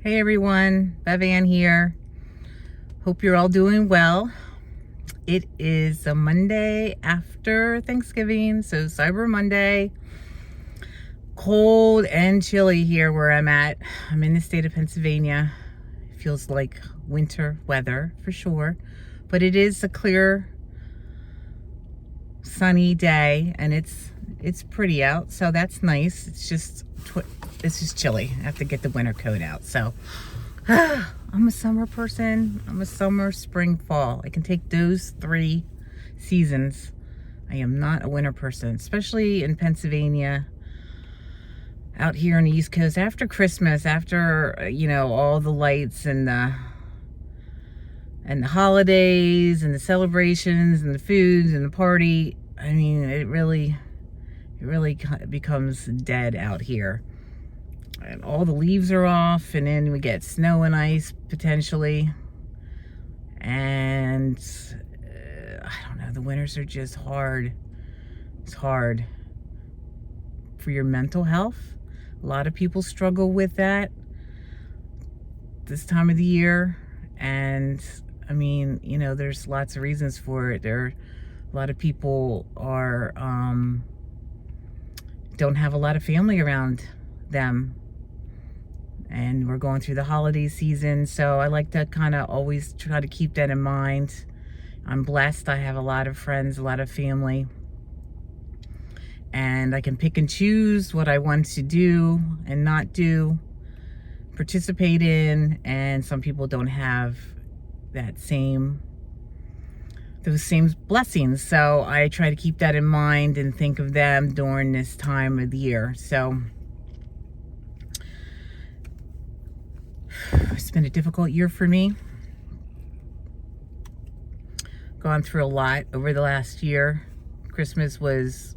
Hey everyone, BevAnn here. Hope you're all doing well. It is a Monday after Thanksgiving, so Cyber Monday. Cold and chilly here where I'm at. I'm in the state of Pennsylvania. It feels like winter weather for sure, but it is a clear, sunny day and it's pretty out, so that's nice. It's just chilly. I have to get the winter coat out. So I'm a summer person. I'm a summer, spring, fall. I can take those three seasons. I am not a winter person, especially in Pennsylvania, out here on the East Coast. After Christmas, after all the lights and the holidays and the celebrations and the foods and the party, I mean, it really becomes dead out here. And all the leaves are off, and then we get snow and ice potentially. And I don't know, the winters are just hard. It's hard for your mental health. A lot of people struggle with that this time of the year. And I mean, there's lots of reasons for it. A lot of people are don't have a lot of family around them, and we're going through the holiday season, so I like to kind of always try to keep that in mind. I'm blessed. I have a lot of friends, a lot of family, and I can pick and choose what I want to do and not do, participate in. And some people don't have those same blessings, so I try to keep that in mind and think of them during this time of the year. So it's been a difficult year for me. Gone through a lot over the last year. Christmas was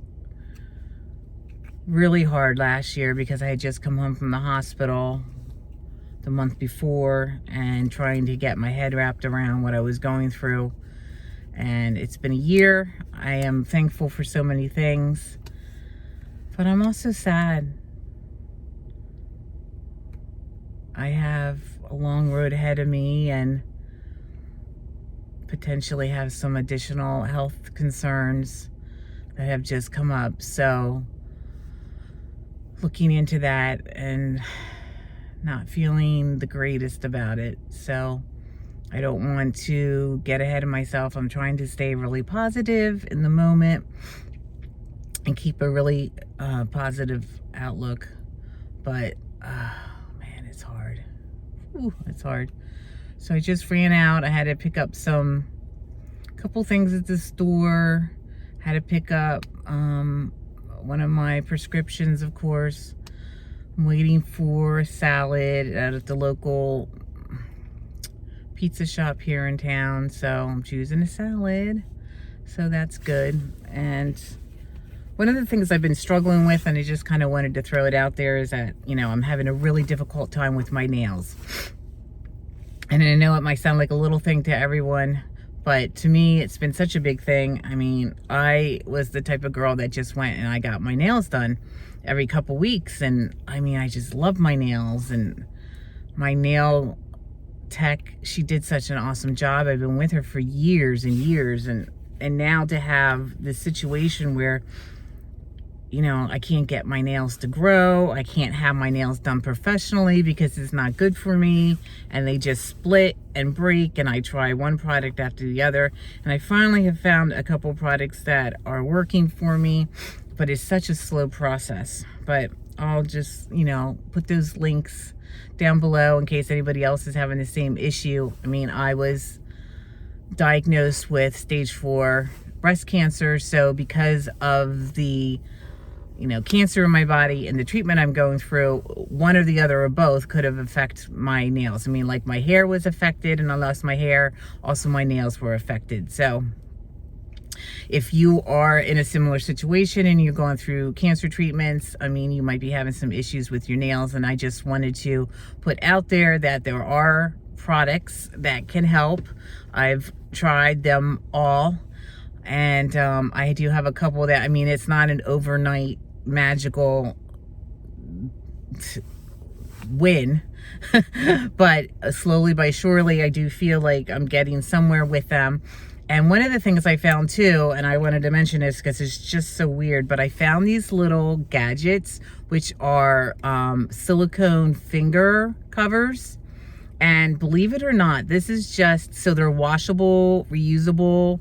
really hard last year because I had just come home from the hospital the month before and trying to get my head wrapped around what I was going through. And it's been a year. I am thankful for so many things, but I'm also sad. I have a long road ahead of me and potentially have some additional health concerns that have just come up. So looking into that and not feeling the greatest about it. So I don't want to get ahead of myself. I'm trying to stay really positive in the moment and keep a really positive outlook. But man, it's hard. Ooh, it's hard. So I just ran out. I had to pick up a couple things at the store. Had to pick up one of my prescriptions, of course. I'm waiting for a salad at the local pizza shop here in town, so I'm choosing a salad, so that's good. And one of the things I've been struggling with, and I just kind of wanted to throw it out there, is that I'm having a really difficult time with my nails. And I know it might sound like a little thing to everyone, but to me it's been such a big thing. I mean, I was the type of girl that just went and I got my nails done every couple weeks, and I mean, I just love my nails. And my nail tech, she did such an awesome job. I've been with her for years and years, and now to have this situation where I can't get my nails to grow, I can't have my nails done professionally because it's not good for me, and they just split and break, and I try one product after the other, and I finally have found a couple products that are working for me, but it's such a slow process. But I'll just put those links down below in case anybody else is having the same issue. I mean, I was diagnosed with stage 4 breast cancer, so because of the cancer in my body and the treatment I'm going through, one or the other or both could have affected my nails. I mean, like, my hair was affected and I lost my hair, also my nails were affected. So if you are in a similar situation and you're going through cancer treatments, I mean, you might be having some issues with your nails. And I just wanted to put out there that there are products that can help. I've tried them all, and I do have a couple that, I mean, it's not an overnight magical win. But slowly by surely, I do feel like I'm getting somewhere with them. And one of the things I found too, and I wanted to mention this because it's just so weird, but I found these little gadgets, which are silicone finger covers. And believe it or not, this is just, so they're washable, reusable,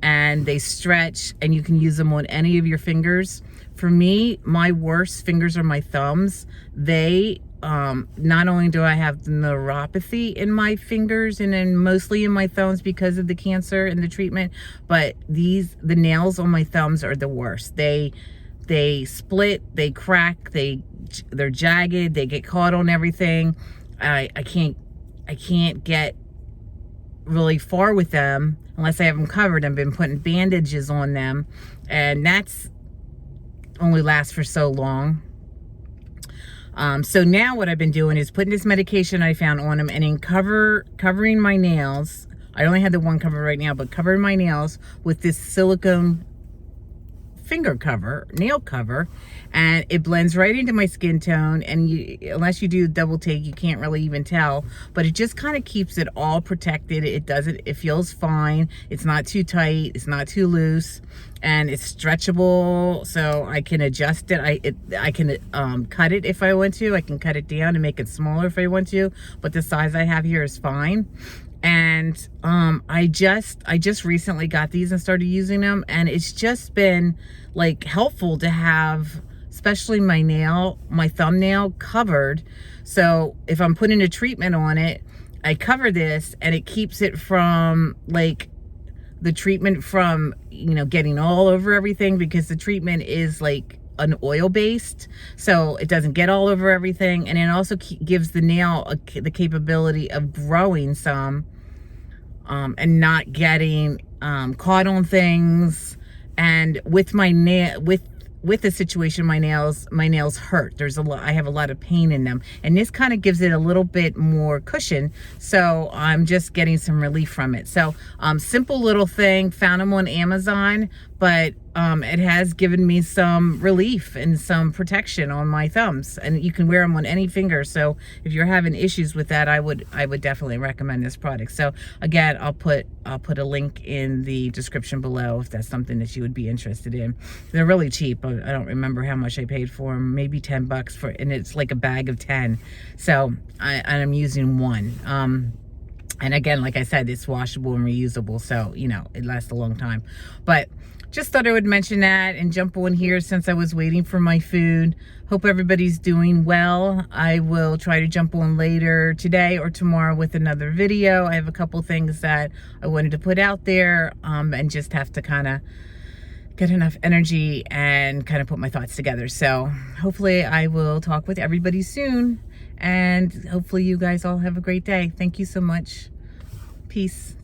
and they stretch, and you can use them on any of your fingers. For me, my worst fingers are my thumbs. They, not only do I have neuropathy in my fingers and then mostly in my thumbs because of the cancer and the treatment, but the nails on my thumbs are the worst. They split, they crack, they're jagged, they get caught on everything. I can't get really far with them unless I have them covered. I've been putting bandages on them, and that's only lasts for so long. So now what I've been doing is putting this medication I found on them and then covering my nails. I only have the one cover right now, but covering my nails with this silicone finger cover, nail cover, and it blends right into my skin tone. And unless you do double take, you can't really even tell, but it just kind of keeps it all protected. It feels fine. It's not too tight, it's not too loose, and it's stretchable, so I can adjust it. I can cut it if I want to. I can cut it down and make it smaller if I want to, but the size I have here is fine. And I just recently got these and started using them, and it's just been like helpful to have, especially my thumbnail covered. So if I'm putting a treatment on it, I cover this, and it keeps it from, like, the treatment from, getting all over everything, because the treatment is like an oil based, so it doesn't get all over everything. And it also gives the nail the capability of growing some, and not getting caught on things. And with my with the situation, my nails hurt. I have a lot of pain in them, and this kind of gives it a little bit more cushion, so I'm just getting some relief from it. So simple little thing, found them on Amazon, but it has given me some relief and some protection on my thumbs, and you can wear them on any finger. So if you're having issues with that, I would definitely recommend this product. So again, I'll put a link in the description below if that's something that you would be interested in. They're really cheap. I don't remember how much I paid for them, maybe 10 bucks and it's like a bag of 10. So I'm using one. And again, like I said, it's washable and reusable, so it lasts a long time. But just thought I would mention that and jump on here since I was waiting for my food. Hope everybody's doing well. I will try to jump on later today or tomorrow with another video. I have a couple things that I wanted to put out there, and just have to kind of get enough energy and kind of put my thoughts together. So hopefully I will talk with everybody soon, and hopefully you guys all have a great day. Thank you so much. Peace.